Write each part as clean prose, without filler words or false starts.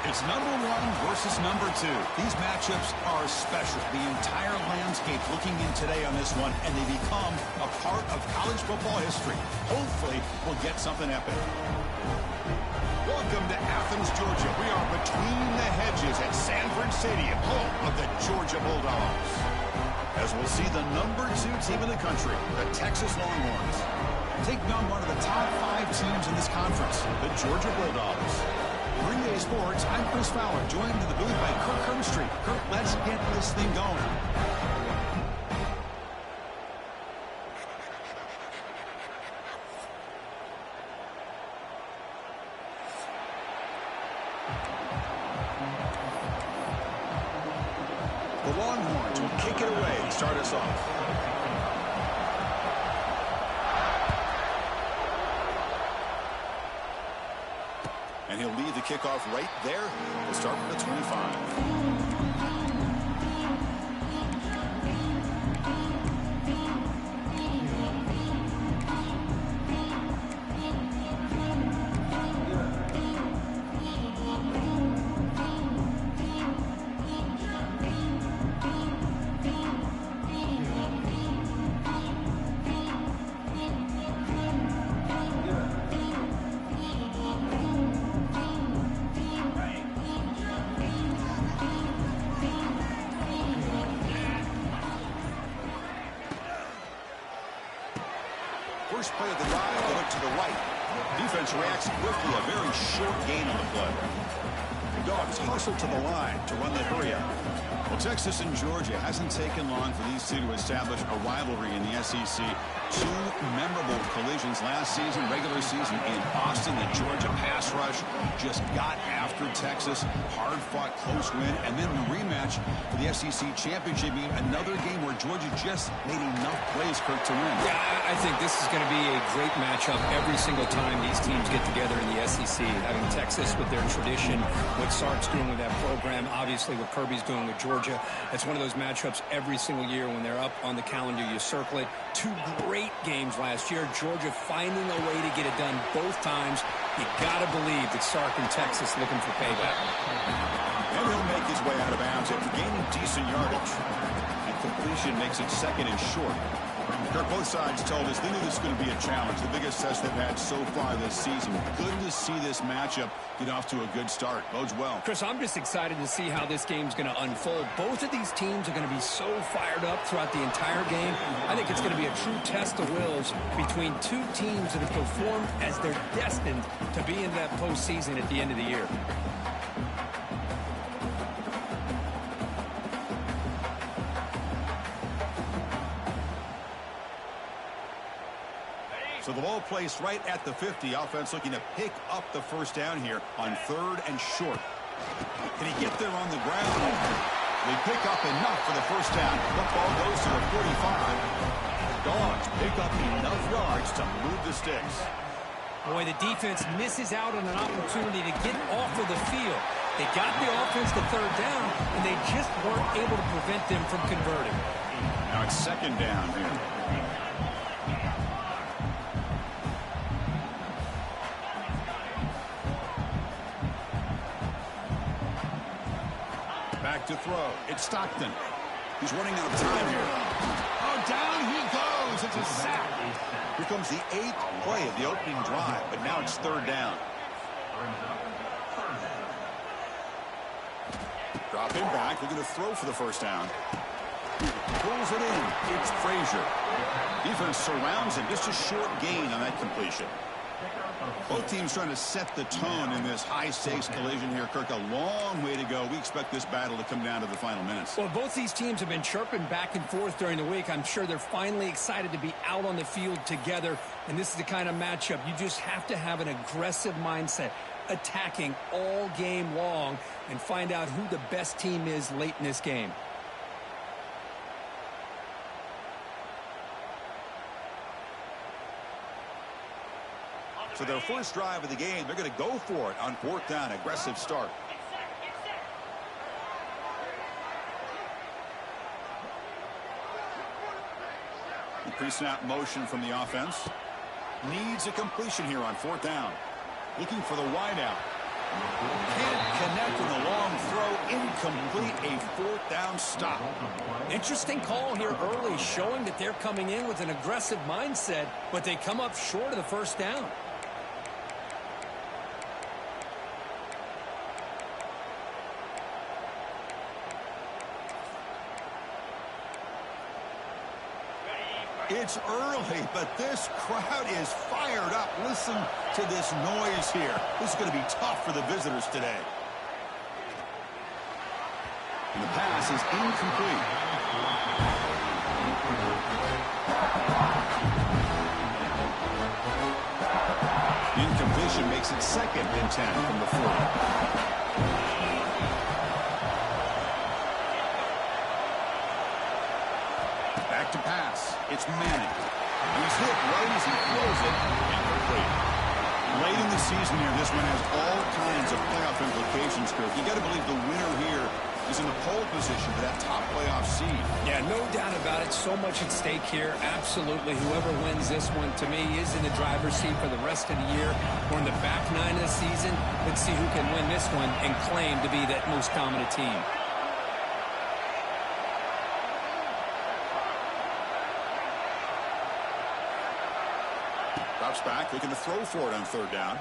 It's number one versus number two. These matchups are special. The entire landscape looking in today on this one, and they become a part of college football history. Hopefully, we'll get something epic. Welcome to Athens, Georgia. We are between the hedges at Sanford Stadium, home of the Georgia Bulldogs. As we'll see the number two team in the country, the Texas Longhorns, taking on one of the top 5 teams in this conference, the Georgia Bulldogs. Green Day Sports, I'm Chris Fowler, joined in the booth by Kirk Hermstreet. Kirk, let's get this thing going. The Longhorns will kick it away and start us off. And he'll lead the kickoff right there. We'll start from the 25. First play of the drive, they look to the right. Defense reacts quickly, a very short gain on the play. The Dogs hustle to the line to run the hurry up. Well, Texas and Georgia hasn't taken long for these two to establish a rivalry in the SEC. 2 memorable collisions last season, regular season in Austin. The Georgia pass rush just got after Texas. Hard-fought, close win. And then the rematch for the SEC championship game. Another game where Georgia just made enough plays, Kirk, to win. Yeah, I think this is going to be a great matchup every single time these teams get together in the SEC. Having Texas with their tradition, what Sark's doing with that program, obviously what Kirby's doing with Georgia. It's one of those matchups every single year when they're up on the calendar. You circle it. 2 great games last year. Georgia finding a way to get it done both times. You got to believe that Sark and Texas looking for payback. And he'll make his way out of bounds after gaining decent yardage. And completion makes it second and short. Kirk, both sides told us they knew this was going to be a challenge, the biggest test they've had so far this season. Good to see this matchup get off to a good start. Bodes well. Chris, I'm just excited to see how this game's going to unfold. Both of these teams are going to be so fired up throughout the entire game. I think it's going to be a true test of wills between 2 teams that have performed as they're destined to be in that postseason at the end of the year. So the ball placed right at the 50. Offense looking to pick up the first down here on 3rd and short. Can he get there on the ground? They pick up enough for the first down. The ball goes to the 45. Dogs pick up enough yards to move the sticks. Boy, the defense misses out on an opportunity to get off of the field. They got the offense to 3rd down, and they just weren't able to prevent them from converting. Now it's 2nd down here. Back to throw. It's Stockton. He's running out of time here. Oh, down he goes. It's a sack. Here comes the 8th play of the opening drive, but now it's 3rd down. Drop him back. Looking to throw for the first down. Pulls it in. It's Frazier. Defense surrounds him. Just a short gain on that completion. Both teams trying to set the tone in this high-stakes collision here, Kirk. A long way to go. We expect this battle to come down to the final minutes. Well, both these teams have been chirping back and forth during the week. I'm sure they're finally excited to be out on the field together, and this is the kind of matchup you just have to have an aggressive mindset, attacking all game long, and find out who the best team is late in this game. So their first drive of the game, they're going to go for it on 4th down. Aggressive start. The pre-snap motion from the offense. Needs a completion here on 4th down. Looking for the wideout. Can't connect with a long throw. Incomplete, a fourth down stop. Interesting call here early, showing that they're coming in with an aggressive mindset, but they come up short of the first down. It's early, but this crowd is fired up. Listen to this noise here. This is going to be tough for the visitors today. And the pass is incomplete. Incompletion makes it 2nd and 10 from the 40. Back to pass. It's Manning. He's hit right as he throws it. Incomplete. Late in the season here, this one has all kinds of playoff implications, Kirk. You got to believe the winner here is in the pole position for that top playoff seed. Yeah, no doubt about it. So much at stake here. Absolutely. Whoever wins this one, to me, is in the driver's seat for the rest of the year. We're in the back 9 of the season. Let's see who can win this one and claim to be that most dominant team. Drops back, looking to throw for it on 3rd down.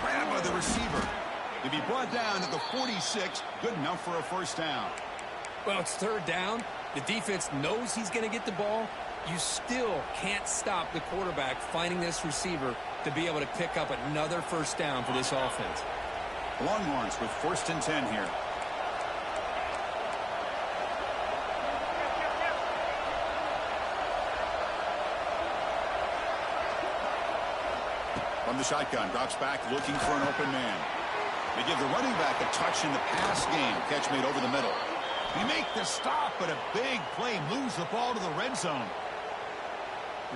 Grabbed by the receiver. To be brought down at the 46, good enough for a first down. Well, it's 3rd down. The defense knows he's going to get the ball. You still can't stop the quarterback finding this receiver to be able to pick up another first down for this offense. Longhorns with 1st and 10 here. From the shotgun, drops back, looking for an open man. They give the running back a touch in the pass game. Catch made over the middle. He make the stop, but a big play moves the ball to the red zone.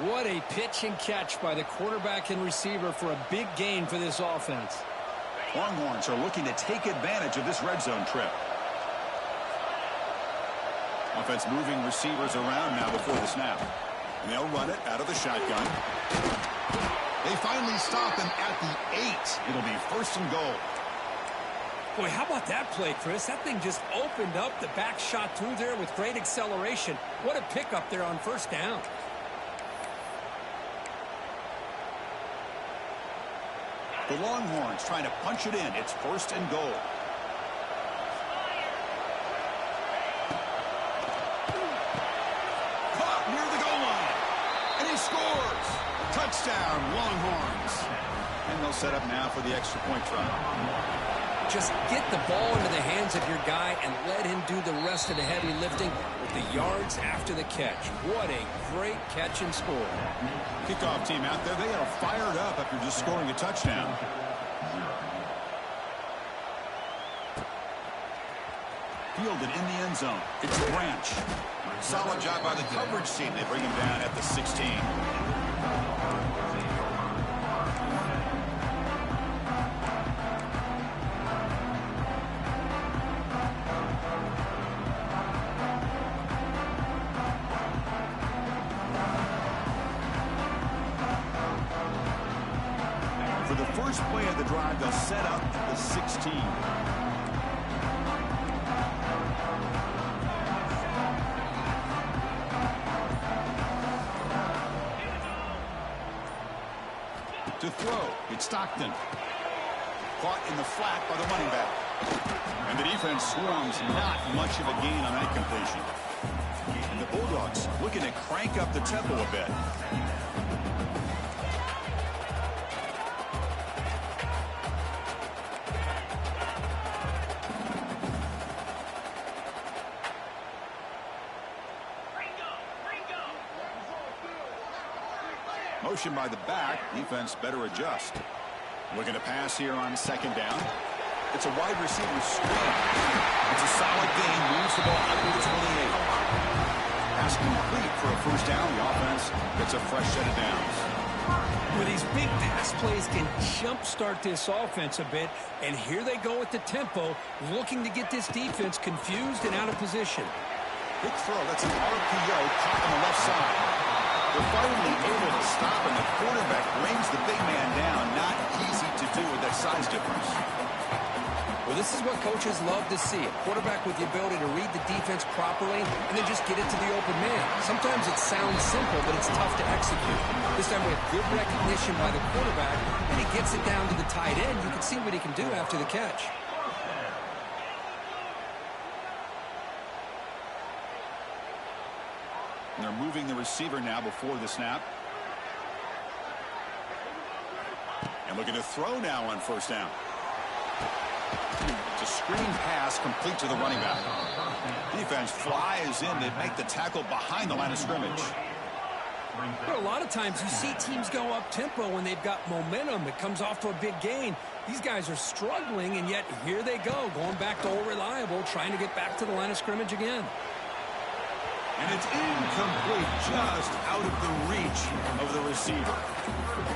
What a pitch and catch by the quarterback and receiver for a big gain for this offense. Longhorns are looking to take advantage of this red zone trip. Offense moving receivers around now before the snap. And they'll run it out of the shotgun. They finally stop him at the 8. It'll be 1st and goal. Boy, how about that play, Chris? That thing just opened up. The back shot through there with great acceleration. What a pickup there on 1st down. The Longhorns trying to punch it in. It's 1st and goal. Caught near the goal line. And he scores. Touchdown, Longhorns. And they'll set up now for the extra point try. Just get the ball into the hands of your guy and let him do the rest of the heavy lifting with the yards after the catch. What a great catch and score. Kickoff team out there. They are fired up after just scoring a touchdown. Fielded in the end zone. It's Branch. Solid job by the coverage team. They bring him down at the 16. For the first play of the drive, they'll set up at the 16. To throw, it's Stockton. Caught in the flat by the running back. And the defense swarms, not much of a gain on that completion. And the Bulldogs looking to crank up the tempo a bit. Motion by the back. Defense better adjust. Looking to pass here on 2nd down. It's a wide receiver screen. It's a solid gain. Moves the ball up to the 28. Pass complete for a first down. The offense gets a fresh set of downs. Well, these big pass plays can jumpstart this offense a bit. And here they go at the tempo, looking to get this defense confused and out of position. Big throw. That's an RPO caught on the left side. They're finally able to stop, and the quarterback brings the big man down. Not easy to do with that This is what coaches love to see. A quarterback with the ability to read the defense properly and then just get it to the open man. Sometimes it sounds simple, but it's tough to execute. This time we have good recognition by the quarterback. When he gets it down to the tight end, you can see what he can do after the catch. And they're moving the receiver now before the snap. And looking to throw now on first down. It's a screen pass complete to the running back. Defense flies in to make the tackle behind the line of scrimmage. A lot of times you see teams go up-tempo when they've got momentum. It comes off to a big gain. These guys are struggling, and yet here they go, going back to old reliable, trying to get back to the line of scrimmage again. And it's incomplete, just out of the reach of the receiver.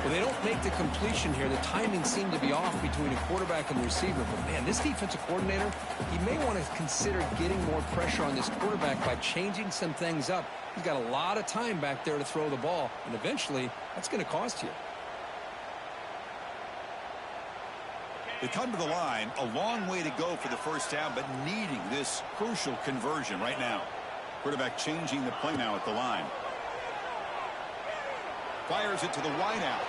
Well, they don't make the completion here. The timing seemed to be off between a quarterback and the receiver. But, man, this defensive coordinator, he may want to consider getting more pressure on this quarterback by changing some things up. He's got a lot of time back there to throw the ball, and eventually that's going to cost you. They come to the line, a long way to go for the first down, but needing this crucial conversion right now. Quarterback changing the play now at the line. Fires it to the wideout.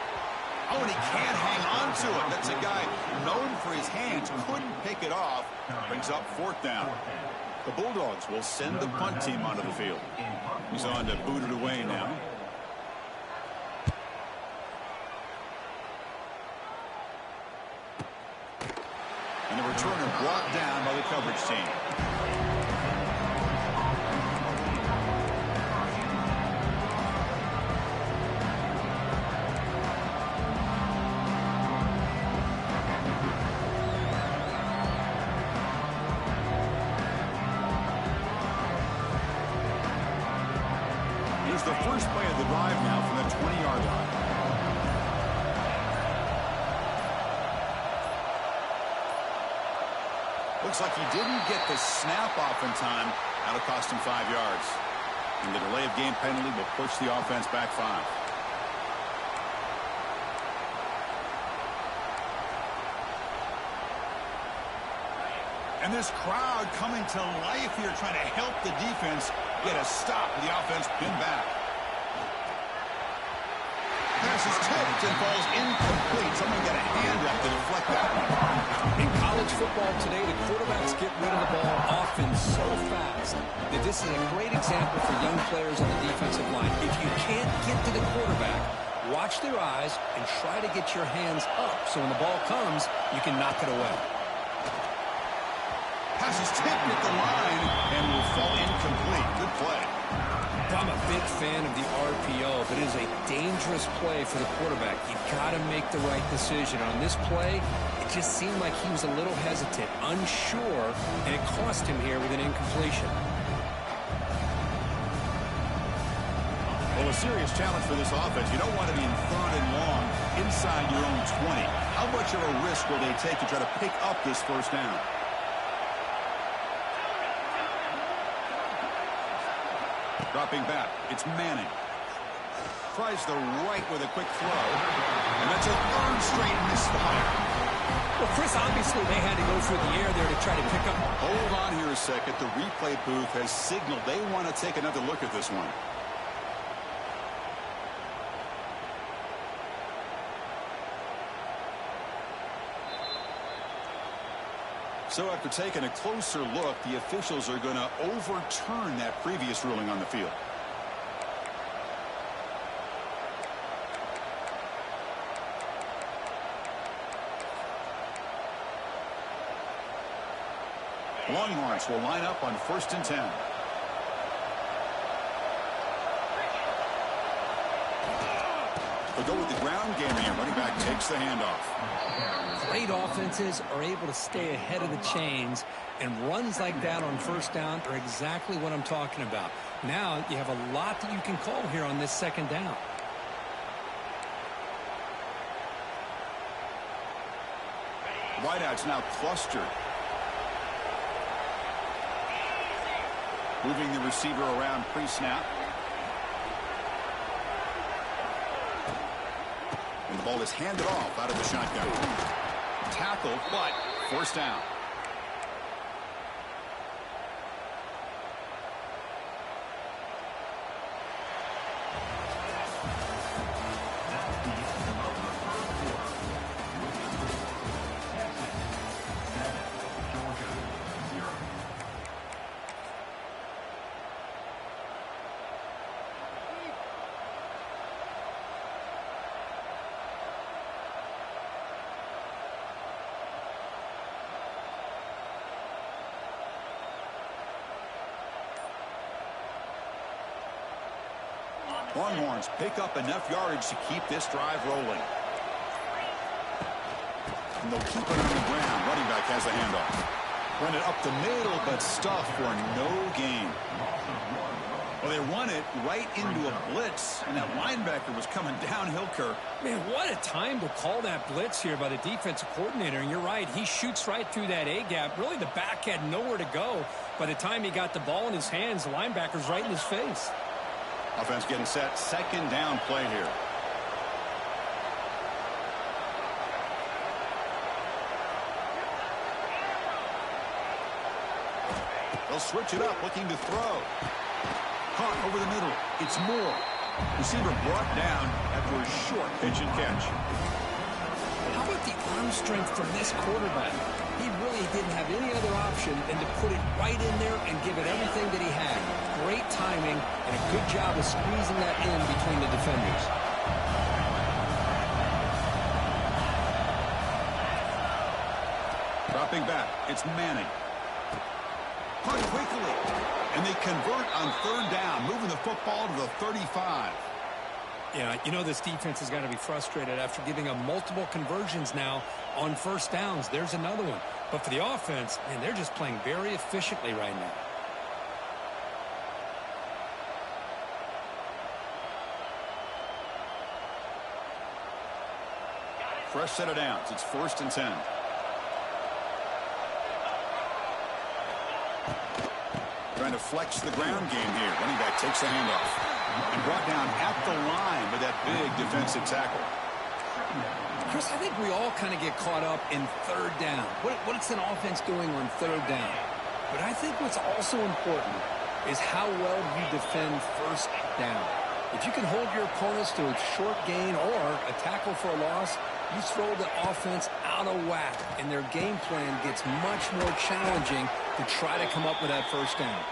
Oh, and he can't hang on to it. That's a guy known for his hands. Couldn't pick it off. Brings up fourth down. The Bulldogs will send the punt team onto the field. He's on to boot it away now. And the returner brought down by the coverage team. The first play of the drive now from the 20-yard line. Looks like he didn't get the snap off in time. That'll cost him 5 yards. And the delay of game penalty will push the offense back 5. And this crowd coming to life here, trying to help the defense get a stop. The offense pinned back. Pass is tipped and falls incomplete. Someone got a hand up to deflect that one. In college football today, the quarterbacks get rid of the ball often so fast that this is a great example for young players on the defensive line. If you can't get to the quarterback, watch their eyes and try to get your hands up so when the ball comes, you can knock it away. Pass is tipped at the line and will fall incomplete. Good play. I'm a big fan of the RPO, but it is a dangerous play for the quarterback. You've got to make the right decision. On this play, it just seemed like he was a little hesitant, unsure, and it cost him here with an incompletion. Well, a serious challenge for this offense. You don't want to be in third and long inside your own 20. How much of a risk will they take to try to pick up this first down? Dropping back, it's Manning. Tries the right with a quick throw. And that's a third straight misfire. Well, Chris, obviously they had to go through the air there to try to pick up. Hold on here a second. The replay booth has signaled they want to take another look at this one. So after taking a closer look, the officials are going to overturn that previous ruling on the field. Longhorns will line up on 1st and 10. They'll go with the ground game here. Running back takes the handoff. Great offenses are able to stay ahead of the chains, and runs like that on first down are exactly what I'm talking about. Now you have a lot that you can call here on this second down. Wideouts now clustered. Moving the receiver around pre-snap. And the ball is handed off out of the shotgun. Tackled, but forced down. Longhorns pick up enough yardage to keep this drive rolling. And they'll keep it on the ground. Running back has the handoff. Run it up the middle, but stuffed for no gain. Well, they run it right into a blitz, and that linebacker was coming downhill, Kirk. Man, what a time to call that blitz here by the defensive coordinator. And you're right, he shoots right through that A-gap. Really, the back had nowhere to go. By the time he got the ball in his hands, the linebacker's right in his face. Offense getting set. Second down play here. They'll switch it up, looking to throw. Caught over the middle. It's Moore. Receiver brought down after a short pitch and catch. How about the arm strength from this quarterback? He really didn't have any other option than to put it right in there and give it everything that he had. Great timing and a good job of squeezing that in between the defenders. Dropping back. It's Manning. Punt quickly. And they convert on third down, moving the football to the 35. Yeah, you know this defense has got to be frustrated after giving up multiple conversions now on first downs. There's another one. But for the offense, man, they're just playing very efficiently right now. Fresh set of downs. It's 1st and 10. Trying to flex the ground game here. Running back takes the handoff. And brought down at the line with that big defensive tackle. Chris, I think we all kind of get caught up in third down. What's an offense doing on third down? But I think what's also important is how well you defend first down. If you can hold your opponents to a short gain or a tackle for a loss, you throw the offense out of whack, and their game plan gets much more challenging to try to come up with that first down.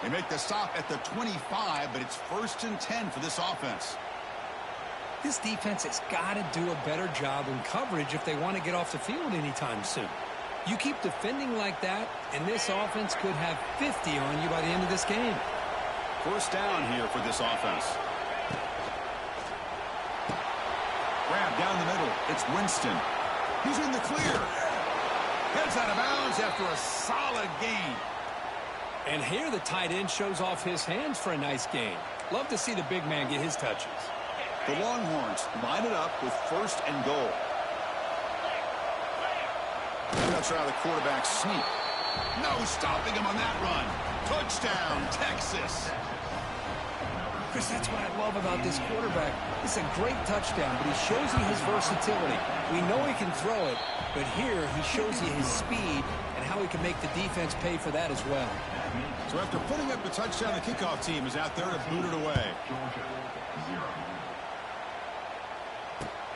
They make the stop at the 25, but it's 1st and 10 for this offense. This defense has got to do a better job in coverage if they want to get off the field anytime soon. You keep defending like that, and this offense could have 50 on you by the end of this game. First down here for this offense. Grab down the middle. It's Winston. He's in the clear. Heads out of bounds after a solid gain. And here the tight end shows off his hands for a nice gain. Love to see the big man get his touches. The Longhorns line it up with 1st and goal. I'm not sure how the quarterback sneak. No stopping him on that run. Touchdown, Texas. Chris, that's what I love about this quarterback. It's a great touchdown, but he shows you his versatility. We know he can throw it, but here he shows you his speed and how he can make the defense pay for that as well. So after putting up the touchdown, the kickoff team is out there to boot it away.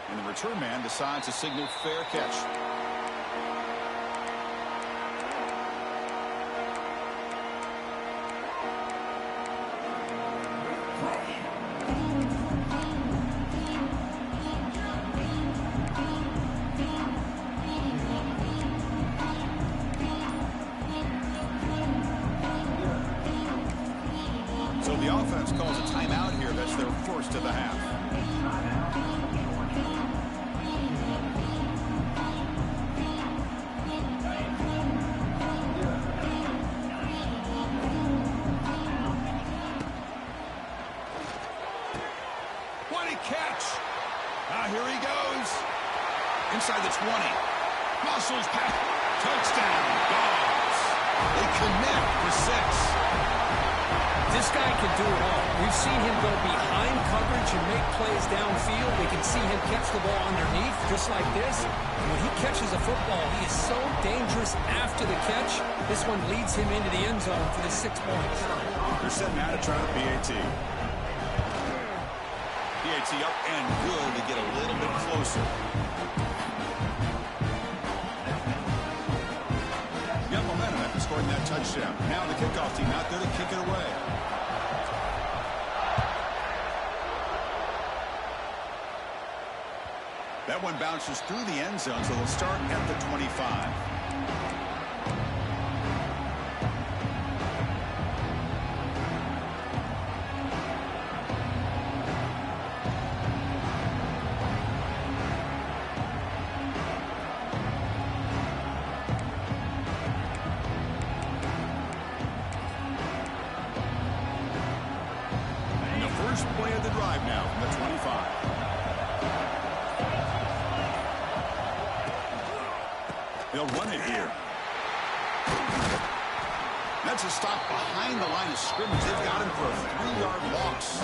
And the return man decides to signal fair catch. So the offense calls a timeout here. That's their first of the half. What a catch! Here he goes. Inside the 20. Muscles pass. Touchdown, Dogs. They connect for 6. This guy can do it all. We've seen him go behind coverage and make plays downfield. We can see him catch the ball underneath, just like this. And when he catches a football, he is so dangerous after the catch. This one leads him into the end zone for the 6 points. They're setting out to try the PAT. PAT up and good to get a little bit closer. Got momentum after scoring that touchdown. Now the kickoff team out there to kick it away. That one bounces through the end zone, so they'll start at the 25. They'll run it here. That's a stop behind the line of scrimmage. They've got him for a 3-yard loss.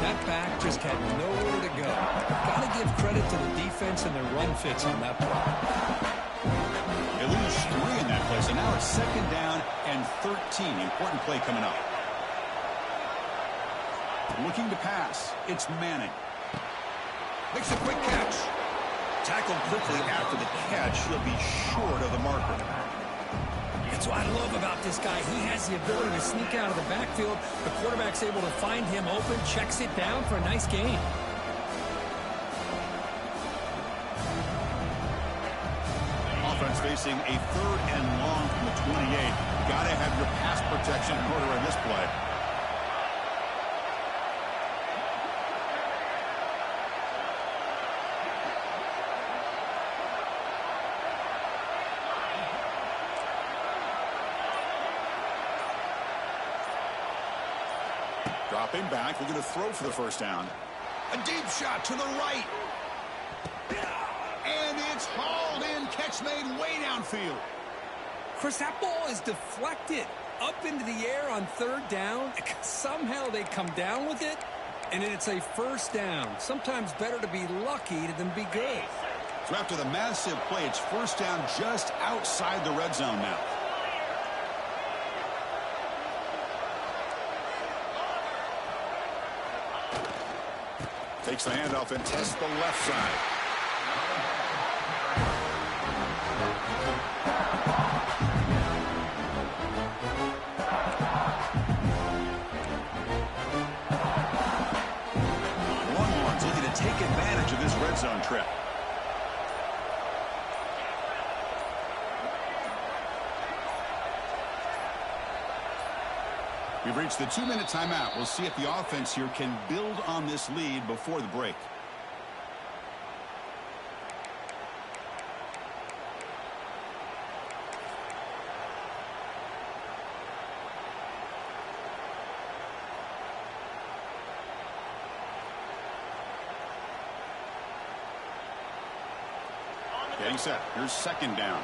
That back just had nowhere to go. Got to give credit to the defense and their run fits on that play. They lose 3 in that play, so now it's 2nd down and 13. Important play coming up. Looking to pass. It's Manning. Makes a quick catch. Tackled quickly after the catch. He'll be short of the marker. That's what I love about this guy. He has the ability to sneak out of the backfield. The quarterback's able to find him open, checks it down for a nice gain. Offense facing a 3rd and long from the 28. Got to have your pass protection in order in this play. Dropping back, we're going to throw for the 1st down. A deep shot to the right. And it's hauled in. Catch made way downfield. Chris, that ball is deflected up into the air on 3rd down. Somehow they come down with it, and it's a 1st down. Sometimes better to be lucky than be good. So after the massive play, it's 1st down just outside the red zone now. Takes the handoff and tests the left side. Longhorns looking to take advantage of this red zone trip. We've reached the 2-minute timeout. We'll see if the offense here can build on this lead before the break. Getting set. Here's 2nd down.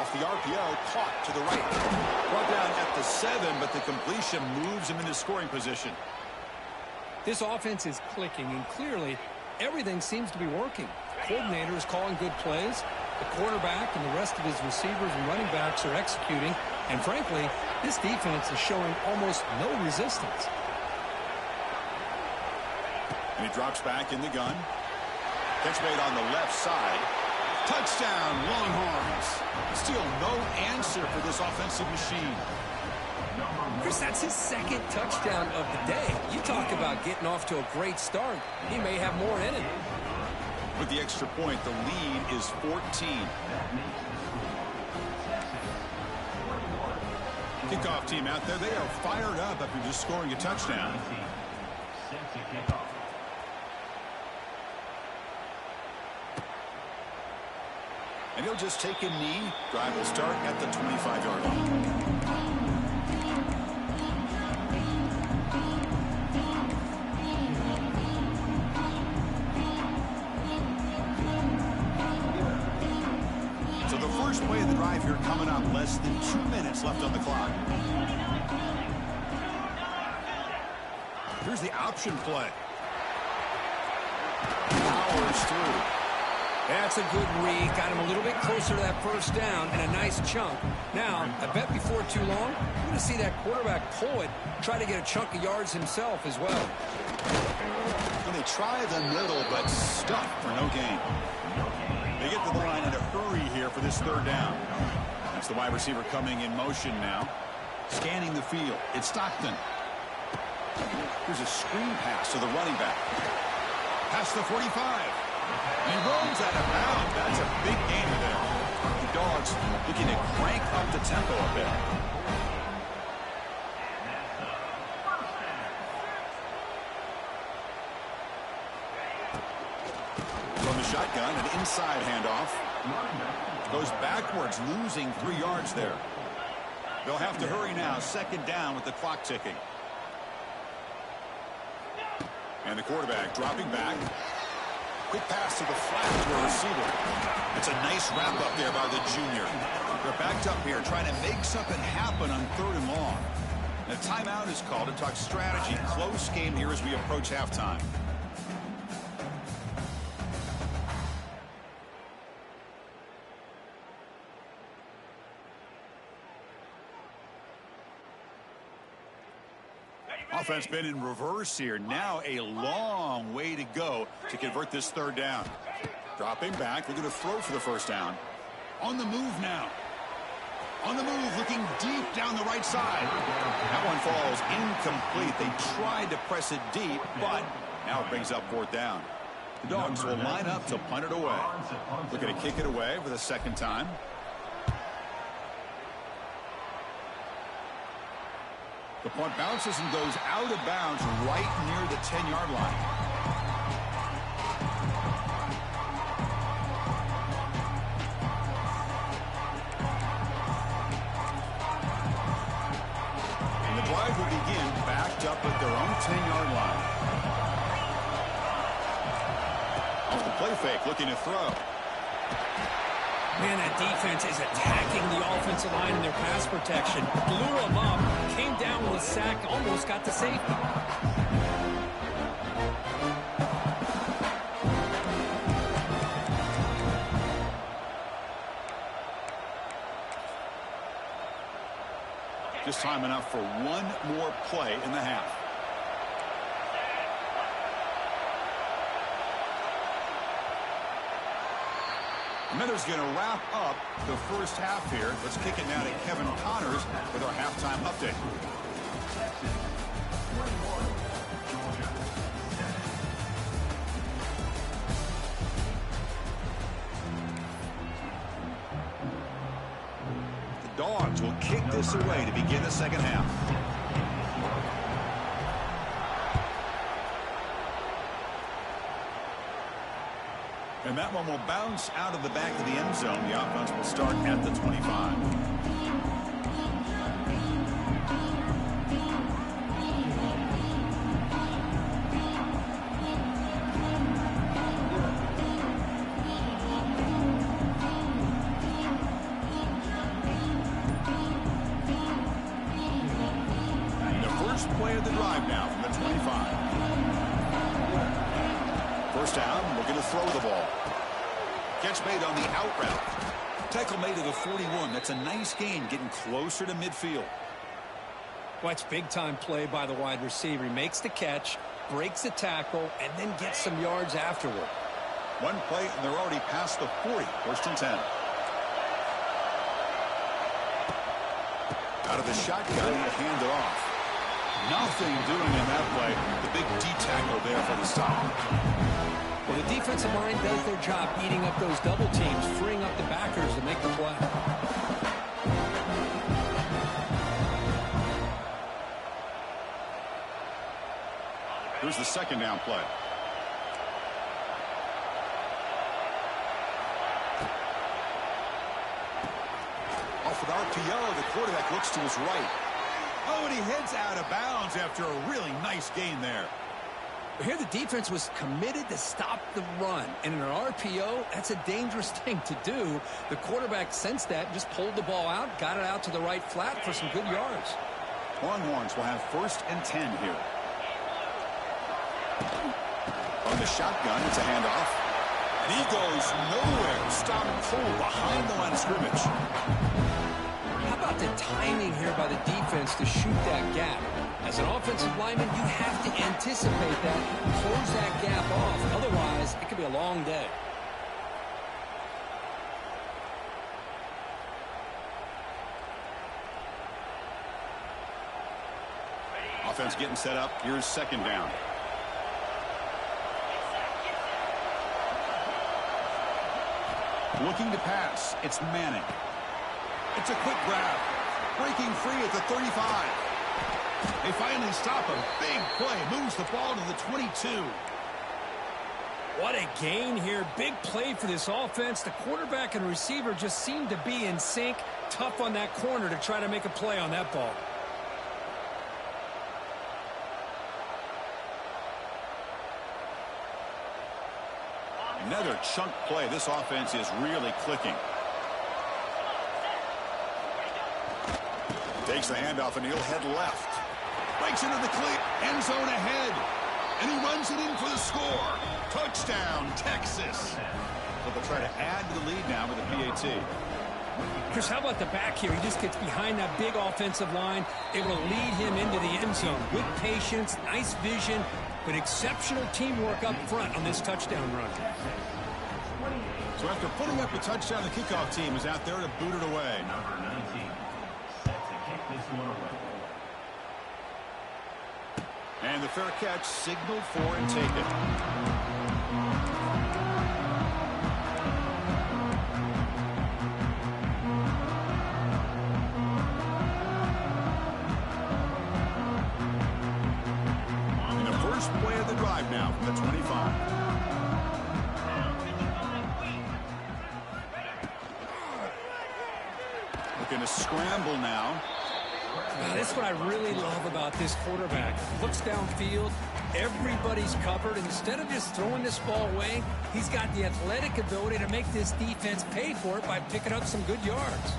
The RPO caught to the right. Brought down at the 7, but the completion moves him into scoring position. This offense is clicking, and clearly everything seems to be working. Coordinator is calling good plays. The quarterback and the rest of his receivers and running backs are executing. And frankly, this defense is showing almost no resistance. And he drops back in the gun. Catch made on the left side. Touchdown, Longhorns. Still no answer for this offensive machine. Chris, that's his 2nd touchdown of the day. You talk about getting off to a great start. He may have more in it. With the extra point, the lead is 14. Kickoff team out there. They are fired up after just scoring a touchdown. And he'll just take a knee. Drive will start at the 25-yard line. So the first play of the drive here coming up. Less than 2 minutes left on the clock. Here's the option play. Powers through. That's a good read. Got him a little bit closer to that 1st down and a nice chunk. Now, I bet before too long, you're going to see that quarterback pull it, try to get a chunk of yards himself as well. And they try the middle, but stuck for no gain. They get to the line in a hurry here for this 3rd down. That's the wide receiver coming in motion now. Scanning the field. It's Stockton. Here's a screen pass to the running back. Past the 45. And he rolls out of bounds. That's a big gain there. The Dogs looking to crank up the tempo a bit. From the shotgun, an inside handoff. Goes backwards, losing 3 yards there. They'll have to hurry now. 2nd down with the clock ticking. And the quarterback dropping back. Quick pass to the flat to a receiver. It's a nice wrap up there by the junior. They're backed up here trying to make something happen on 3rd and long. The timeout is called to talk strategy. Close game here as we approach halftime. Offense been in reverse here. Now a long way to go to convert this 3rd down. Dropping back. They're going to throw for the 1st down. On the move now. On the move, looking deep down the right side. That one falls incomplete. They tried to press it deep, but now it brings up 4th down. The Dogs will line up to punt it away. Looking to kick it away for the 2nd time. The punt bounces and goes out of bounds right near the 10-yard line. And the drive will begin backed up at their own 10-yard line. Off the play fake, looking to throw. Man, that defense is attacking the offensive line in their pass protection. Blew them up, came down with a sack, almost got to safety. Just time enough for one more play in the half. Miller's going to wrap up the 1st half here. Let's kick it now to Kevin Connors with our halftime update. The Dogs will kick this away to begin the 2nd half. And that one will bounce out of the back of the end zone. The offense will start at the 25. And the first play of the drive now from the 25. 1st down, we're going to throw the ball. Catch made on the out route. Tackle made to the 41. That's a nice gain, getting closer to midfield. Watch big-time play by the wide receiver. He makes the catch, breaks the tackle, and then gets some yards afterward. One play, and they're already past the 40. 1st and 10. Out of the shotgun, he'll hand it off. Nothing doing in that play. The big D-tackle there for the stop. Well, the defensive line does their job eating up those double teams, freeing up the backers to make the play. Here's the 2nd down play. Off with RPO, the quarterback looks to his right. Oh, and he heads out of bounds after a really nice gain there. Here the defense was committed to stop the run. And in an RPO, that's a dangerous thing to do. The quarterback sensed that, just pulled the ball out, got it out to the right flat for some good yards. Longhorns will have 1st and 10 here. On the shotgun, it's a handoff. And he goes nowhere. Stopped cold behind the line of scrimmage. How about the timing here by the defense to shoot that gap? As an offensive lineman, you have to anticipate that, close that gap off. Otherwise, it could be a long day. Offense getting set up. Here's 2nd down. Looking to pass. It's Manning. It's a quick grab. Breaking free at the 35. They finally stop him. Big play. Moves the ball to the 22. What a gain here. Big play for this offense. The quarterback and receiver just seem to be in sync. Tough on that corner to try to make a play on that ball. Another chunk play. This offense is really clicking. Takes the handoff and he'll head left. Breaks into the clear. End zone ahead. And he runs it in for the score. Touchdown, Texas. So they'll try to add to the lead now with a PAT. Chris, how about the back here? He just gets behind that big offensive line, able to lead him into the end zone. Good patience, nice vision, but exceptional teamwork up front on this touchdown run. So after putting up a touchdown, the kickoff team is out there to boot it away. Number 19, set to kick this one away. And the fair catch signaled for and taken. Play of the drive now from the 25. Looking to scramble now. That's what I really love about this quarterback. Looks downfield, everybody's covered. Instead of just throwing this ball away, he's got the athletic ability to make this defense pay for it by picking up some good yards.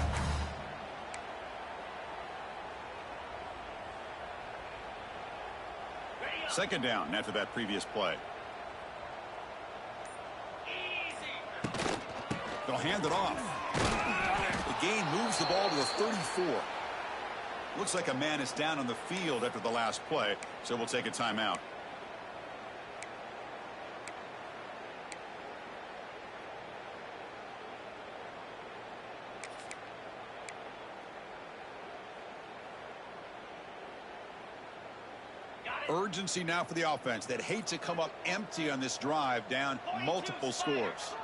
Second down after that previous play. They'll hand it off. The gain moves the ball to the 34. Looks like a man is down on the field after the last play, so we'll take a timeout. Urgency now for the offense that hates to come up empty on this drive, down multiple scores.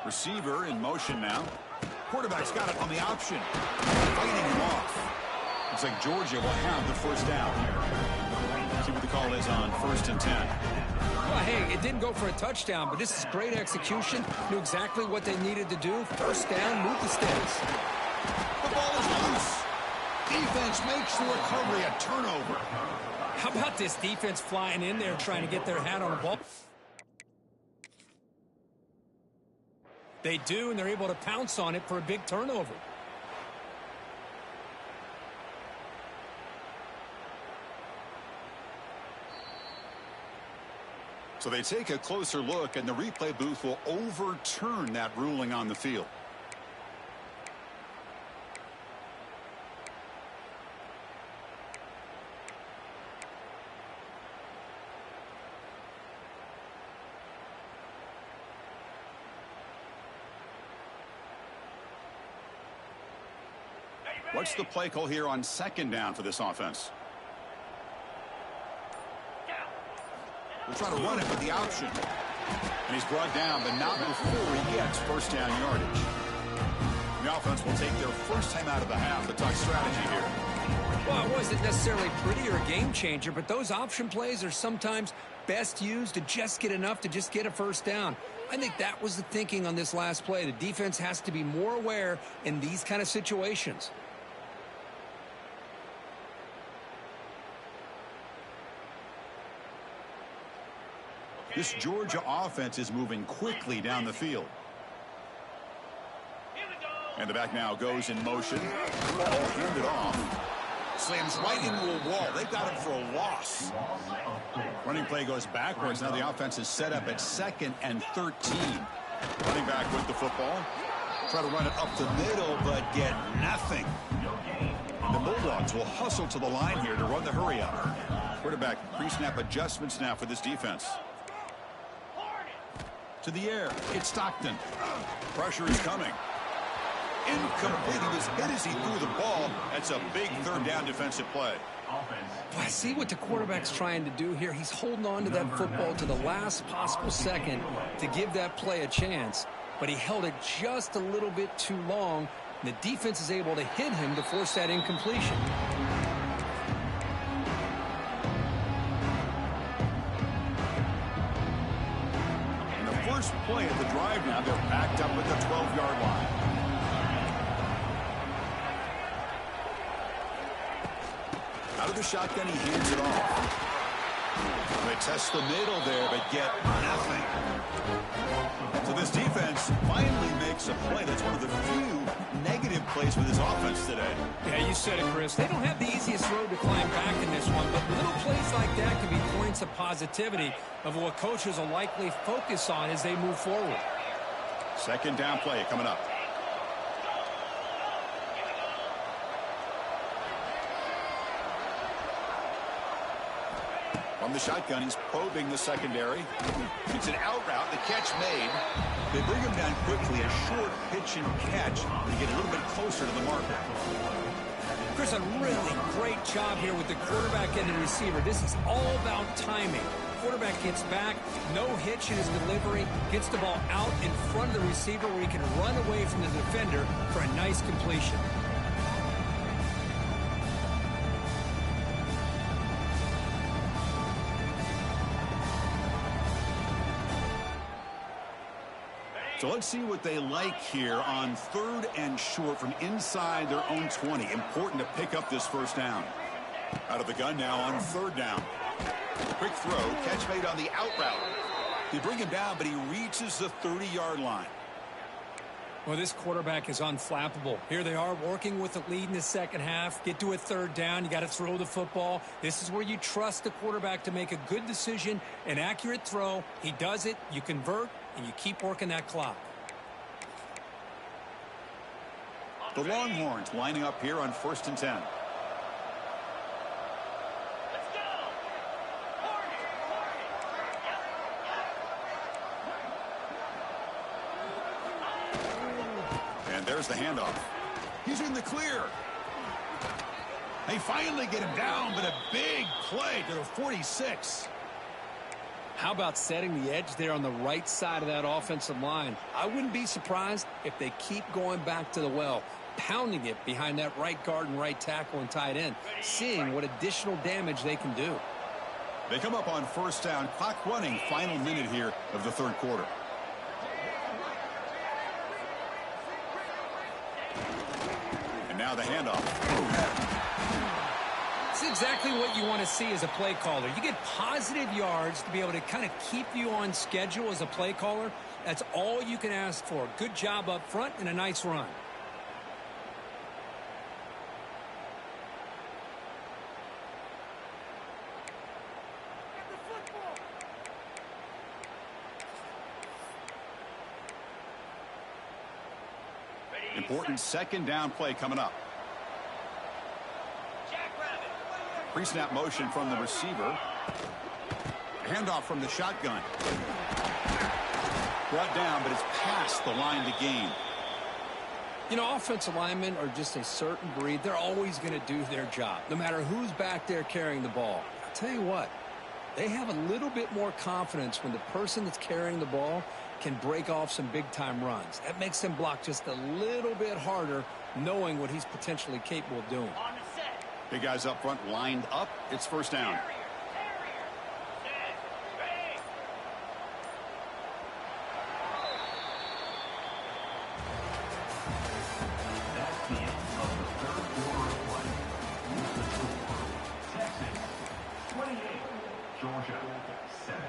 Receiver in motion now. Quarterback's got it on the option. Fighting him off. Looks like Georgia will have the first down. See what the call is on 1st and 10. Well, hey, it didn't go for a touchdown, but this is great execution. Knew exactly what they needed to do. First down, move the sticks. The ball is loose. Defense makes the recovery a turnover. How about this defense flying in there trying to get their hat on the ball? They do, and they're able to pounce on it for a big turnover. So they take a closer look, and the replay booth will overturn that ruling on the field. What's the play call here on second down for this offense? We'll try to run it with the option. And he's brought down, but not before he gets first down yardage. The offense will take their first time out of the half to talk strategy here. Well, it wasn't necessarily pretty or a game changer, but those option plays are sometimes best used to just get enough to just get a first down. I think that was the thinking on this last play. The defense has to be more aware in these kind of situations. This Georgia offense is moving quickly down the field. And the back now goes in motion. Ball handed off. Slams right into a wall. They've got him for a loss. Running play goes backwards. Now the offense is set up at 2nd and 13. Running back with the football. Try to run it up the middle, but get nothing. And the Bulldogs will hustle to the line here to run the hurry up. Quarterback pre-snap adjustments now for this defense. To the air. It's Stockton. Pressure is coming. Incomplete. He was hit as he threw the ball. That's a big third down defensive play. Well, I see what the quarterback's trying to do here. He's holding on to that football to the last possible second to give that play a chance. But he held it just a little bit too long. And the defense is able to hit him to force that incompletion. First play of the drive now. They're backed up at the 12-yard line. Out of the shotgun, he hands it off. They test the middle there, but get nothing. To So this defense finally makes a play. That's one of the few negative plays for this offense today. Yeah, you said it, Chris. They don't have the easiest road to climb back in this one, but little plays like that can be points of positivity of what coaches will likely focus on as they move forward. Second down play coming up. From the shotgun, he's probing the secondary. It's an out route, the catch made. They bring him down quickly, a short pitch and catch to get a little bit closer to the marker. Chris, a really great job here with the quarterback and the receiver. This is all about timing. Quarterback gets back, no hitch in his delivery, gets the ball out in front of the receiver where he can run away from the defender for a nice completion. So let's see what they like here on 3rd and short from inside their own 20. Important to pick up this first down. Out of the gun now on 3rd down. Quick throw, catch made on the out route. They bring him down, but he reaches the 30-yard line. Well, this quarterback is unflappable. Here they are working with the lead in the second half. Get to a 3rd down. You got to throw the football. This is where you trust the quarterback to make a good decision, an accurate throw. He does it. You convert, and you keep working that clock. The Longhorns lining up here on 1st and 10. And there's the handoff. He's in the clear. They finally get him down, but a big play to the 46. How about setting the edge there on the right side of that offensive line? I wouldn't be surprised if they keep going back to the well, pounding it behind that right guard and right tackle and tight end, seeing what additional damage they can do. They come up on 1st down, clock running, final minute here of the 3rd quarter. And now the handoff. It's exactly what you want to see as a play caller. You get positive yards to be able to kind of keep you on schedule as a play caller. That's all you can ask for. Good job up front and a nice run. Important 2nd down play coming up. Pre-snap motion from the receiver. Handoff from the shotgun. Brought down, but it's past the line to gain. You know, offensive linemen are just a certain breed. They're always going to do their job, no matter who's back there carrying the ball. I'll tell you what, they have a little bit more confidence when the person that's carrying the ball can break off some big-time runs. That makes them block just a little bit harder, knowing what he's potentially capable of doing. Big guys up front lined up. It's 1st down. That's the end of the 3rd quarter of play. Texas 28, Georgia 7.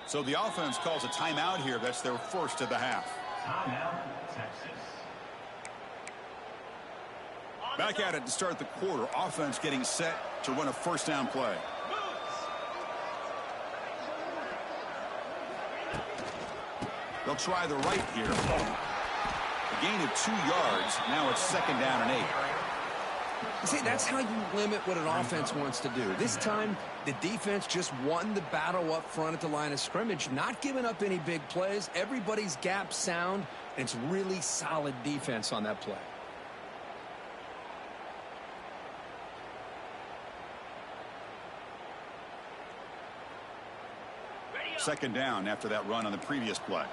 So the offense calls a timeout here. That's their first of the half. Timeout, Texas. Back at it to start the quarter. Offense getting set to run a 1st down play. They'll try the right here. A gain of 2 yards. Now it's 2nd down and 8. See, that's how you limit what an offense wants to do. This time, the defense just won the battle up front at the line of scrimmage, not giving up any big plays. Everybody's gap sound, and it's really solid defense on that play. Second down after that run on the previous play.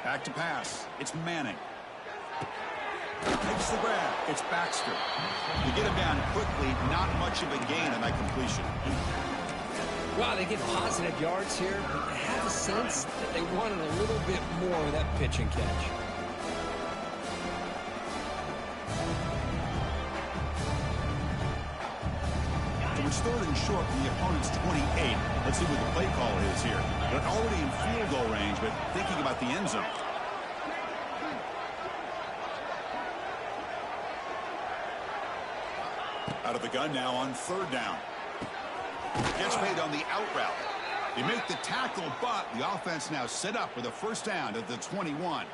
Back to pass. It's Manning. Makes the grab. It's Baxter. To get him down quickly, not much of a gain on that completion. Wow, they get positive yards here. I have a sense that they wanted a little bit more of that pitch and catch. So it's 3rd and short from the opponent's 28. Let's see what the play call is here. They're already in field goal range, but thinking about the end zone. Out of the gun now on 3rd down. Gets made on the out route. They make the tackle, but the offense now set up with a 1st down at the 21.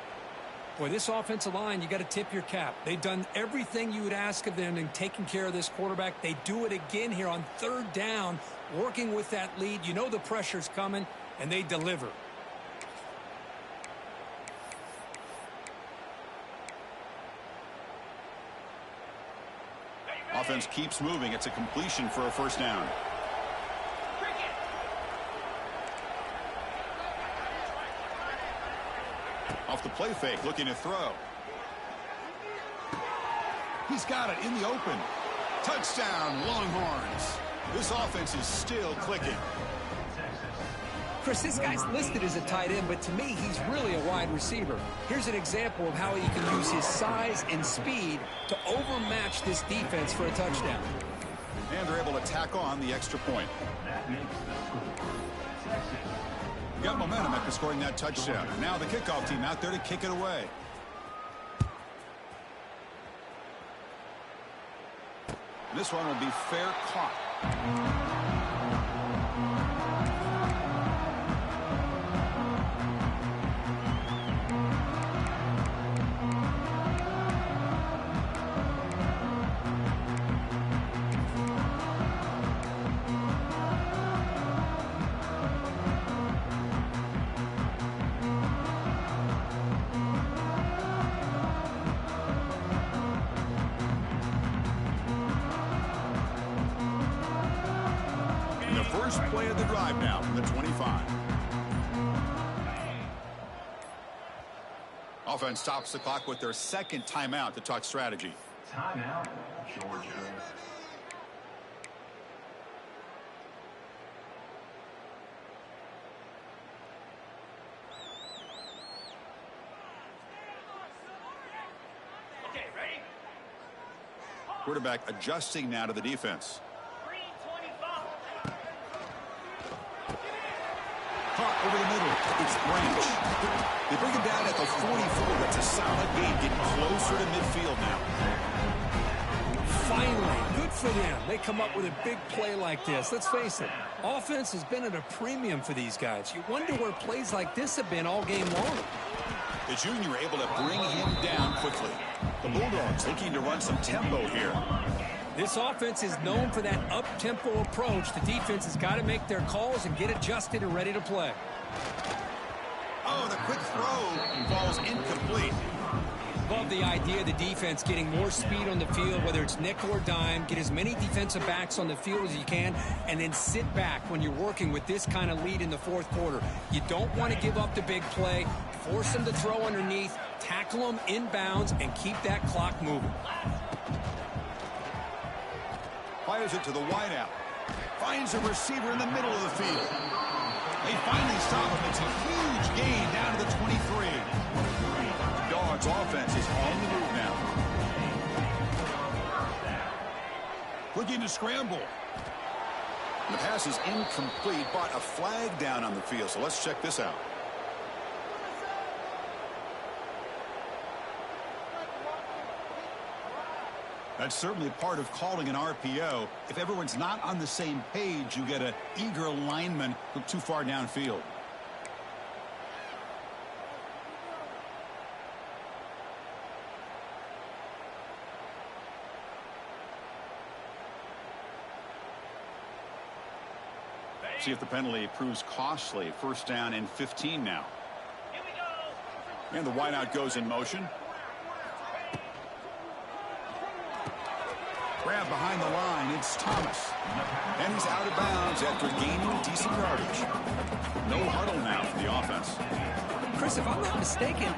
Boy, this offensive line, you got to tip your cap. They've done everything you would ask of them in taking care of this quarterback. They do it again here on 3rd down, working with that lead. You know the pressure's coming, and they deliver. Offense keeps moving. It's a completion for a 1st down. Off the play fake, looking to throw. He's got it in the open. Touchdown, Longhorns. This offense is still clicking. Chris, this guy's listed as a tight end, but to me, he's really a wide receiver. Here's an example of how he can use his size and speed to overmatch this defense for a touchdown. And they're able to tack on the extra point. Got momentum after scoring that touchdown. Now the kickoff team out there to kick it away. This one will be fair caught. First play of the drive now from the 25. Offense stops the clock with their 2nd timeout to talk strategy. Timeout, Georgia. Okay, ready? Quarterback adjusting now to the defense. Caught over the middle. It's Branch. They bring him down at the 44. That's a solid gain, getting closer to midfield now. Finally, good for them. They come up with a big play like this. Let's face it, offense has been at a premium for these guys. You wonder where plays like this have been all game long. The junior able to bring him down quickly. The Bulldogs looking to run some tempo here. This offense is known for that up-tempo approach. The defense has got to make their calls and get adjusted and ready to play. Oh, the quick throw falls incomplete. Love the idea of the defense getting more speed on the field, whether it's nickel or dime. Get as many defensive backs on the field as you can, and then sit back when you're working with this kind of lead in the 4th quarter. You don't want to give up the big play. Force them to throw underneath, tackle them inbounds, and keep that clock moving. Fires it to the wideout. Finds a receiver in the middle of the field. They finally stop him. It's a huge gain down to the 23. Dogs offense is on the move now. Looking to scramble. The pass is incomplete, but a flag down on the field. So let's check this out. That's certainly part of calling an RPO. If everyone's not on the same page, you get an eager lineman look too far downfield. See if the penalty proves costly. 1st down and 15 now. Here we go. And the wideout goes in motion. Grab behind the line. It's Thomas. And he's out of bounds after gaining decent yardage. No huddle now for the offense. Chris, if I'm not mistaken,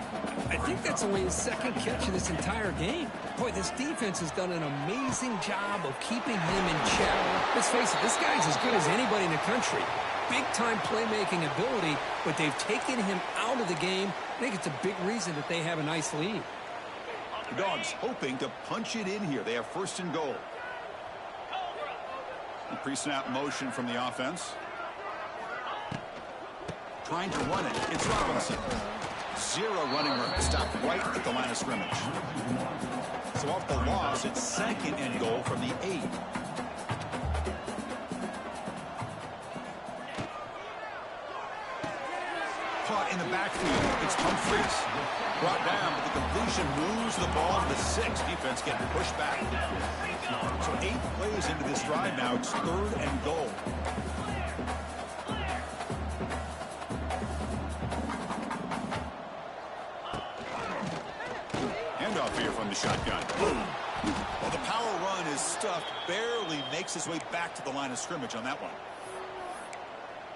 I think that's only his second catch of this entire game. Boy, this defense has done an amazing job of keeping him in check. Let's face it, this guy's as good as anybody in the country. Big-time playmaking ability, but they've taken him out of the game. I think it's a big reason that they have a nice lead. The Dogs hoping to punch it in here. They have first and goal. Pre-snap motion from the offense. Trying to run it. It's Robinson. Zero running room. Stopped right at the line of scrimmage. So off the loss, it's second and goal from the 8. Caught in the backfield. It's Humphries. Brought down, but the completion moves the ball to the 6. Defense getting pushed back. So 8 plays into this drive now. It's third and goal. Handoff here from the shotgun. Well, the power run is stuffed. Barely makes his way back to the line of scrimmage on that one.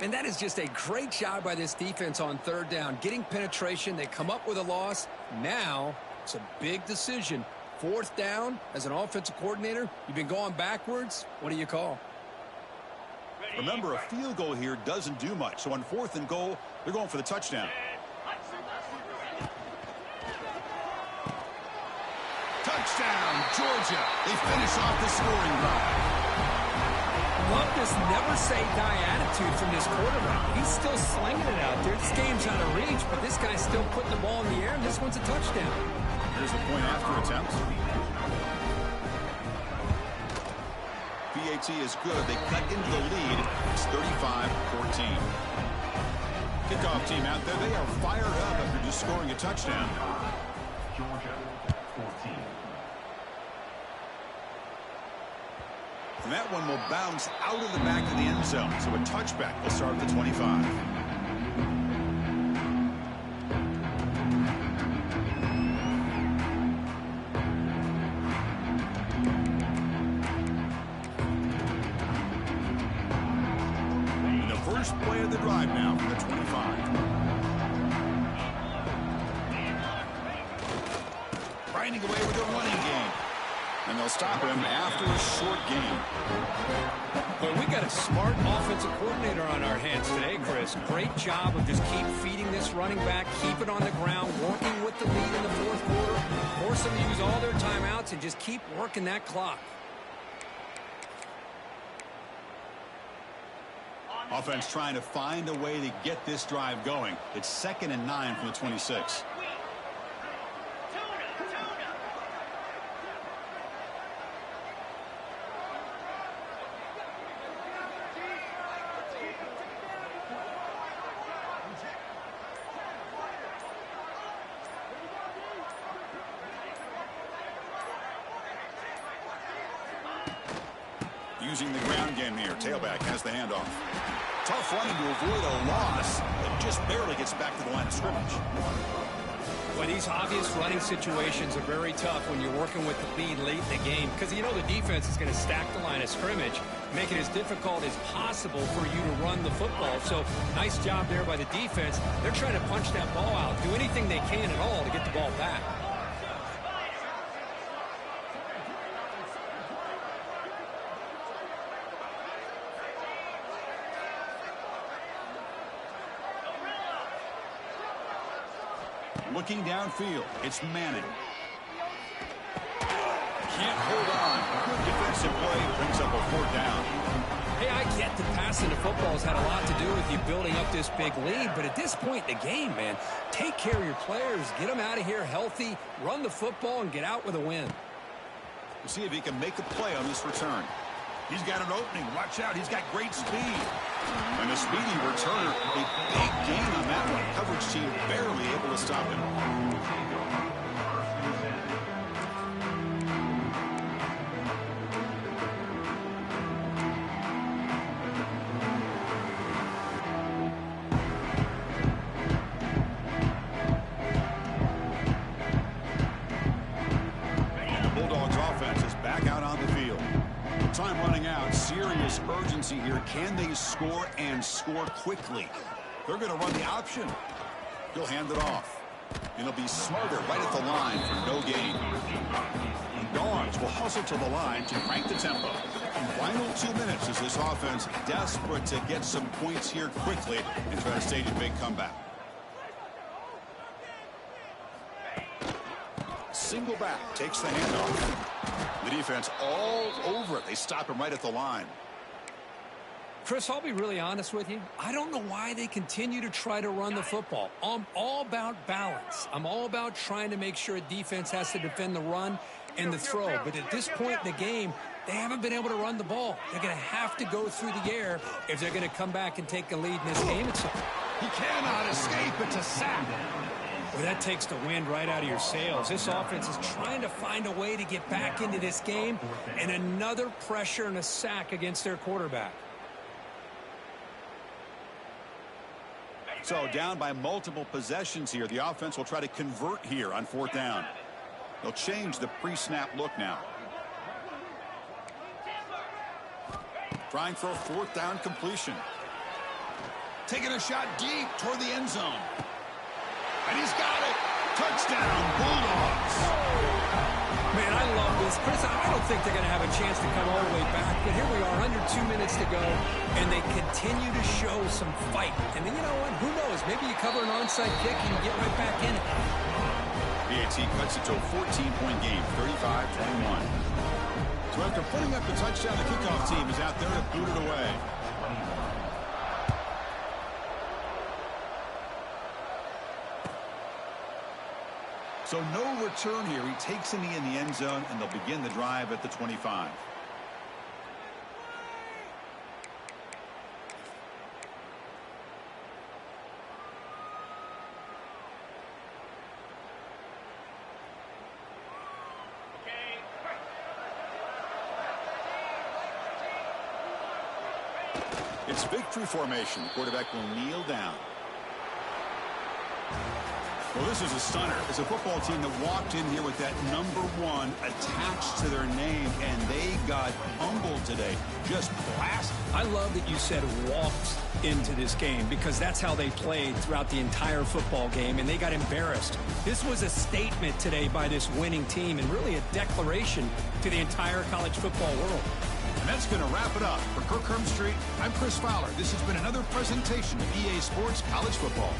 And that is just a great job by this defense on third down. Getting penetration, they come up with a loss. Now, it's a big decision. Fourth down, as an offensive coordinator, you've been going backwards. What do you call? Remember, a field goal here doesn't do much. So on fourth and goal, they're going for the touchdown. Touchdown, Georgia. They finish off the scoring drive. Love this never-say-die attitude from this quarterback. He's still slinging it out there. This game's out of reach, but this guy's still putting the ball in the air, and this one's a touchdown. Here's the point after attempt. PAT is good. They cut into the lead. It's 35-14. Kickoff team out there. They are fired up after just scoring a touchdown. Georgia, 14. And that one will bounce out of the back of the end zone. So a touchback will start at the 25. And the first play of the drive now from the 25. Grinding away with the running game. And they'll stop him after a short game. Well, we got a smart offensive coordinator on our hands today, Chris. Great job of just keep feeding this running back, keep it on the ground, working with the lead in the fourth quarter, force them to use all their timeouts, and just keep working that clock. Offense trying to find a way to get this drive going. It's 2nd and 9 from the 26. Using the ground game here. Tailback has the handoff. Tough running to avoid a loss. It just barely gets back to the line of scrimmage. Well, these obvious running situations are very tough when you're working with the lead late in the game because you know the defense is going to stack the line of scrimmage, make it as difficult as possible for you to run the football. So nice job there by the defense. They're trying to punch that ball out, do anything they can at all to get the ball back. Looking downfield, it's Manning. Can't hold on. Good defensive play, brings up a fourth down. Hey, I get that passing the football has had a lot to do with you building up this big lead, but at this point in the game, man, take care of your players, get them out of here healthy, run the football, and get out with a win. We'll see if he can make a play on this return. He's got an opening. Watch out. He's got great speed. And a speedy returner. A big gain on that one. Coverage team barely able to stop him. And the Bulldogs offense is back out on the field. Time running out. Serious urgency here. Can they score and score quickly? They're going to run the option. He'll hand it off. And he'll be smarter right at the line for no gain. The Dogs will hustle to the line to crank the tempo. Final 2 minutes as this offense desperate to get some points here quickly and try to stage a big comeback. Single back takes the handoff. The defense all over it. They stop him right at the line. Chris, I'll be really honest with you. I don't know why they continue to try to run the football. I'm all about balance. I'm all about trying to make sure a defense has to defend the run and the throw. But at this point in the game, they haven't been able to run the ball. They're going to have to go through the air if they're going to come back and take a lead in this game. He cannot escape. It's a sack. Well, that takes the wind right out of your sails. This offense is trying to find a way to get back into this game, and another pressure and a sack against their quarterback. So down by multiple possessions here. The offense will try to convert here on 4th down. They'll change the pre-snap look now. Trying for a 4th down completion. Taking a shot deep toward the end zone. And he's got it. Touchdown, Bulldogs. Man, I love this. Chris, I don't think they're going to have a chance to come all the way back. But here we are, under 2 minutes to go, and they continue to show some fight. And then, you know what? Who knows? Maybe you cover an onside kick and you get right back in it. BAT cuts it to a 14-point game, 35-21. So after putting up the touchdown, the kickoff team is out there to boot it away. So no return here. He takes a knee in the end zone, and they'll begin the drive at the 25. It's victory formation. The quarterback will kneel down. Well, this is a stunner. It's a football team that walked in here with that #1 attached to their name, and they got humbled today. Just blasted. I love that you said walked into this game, because that's how they played throughout the entire football game, and they got embarrassed. This was a statement today by this winning team, and really a declaration to the entire college football world. And that's going to wrap it up. For Kirk Street, I'm Chris Fowler. This has been another presentation of EA Sports College Football.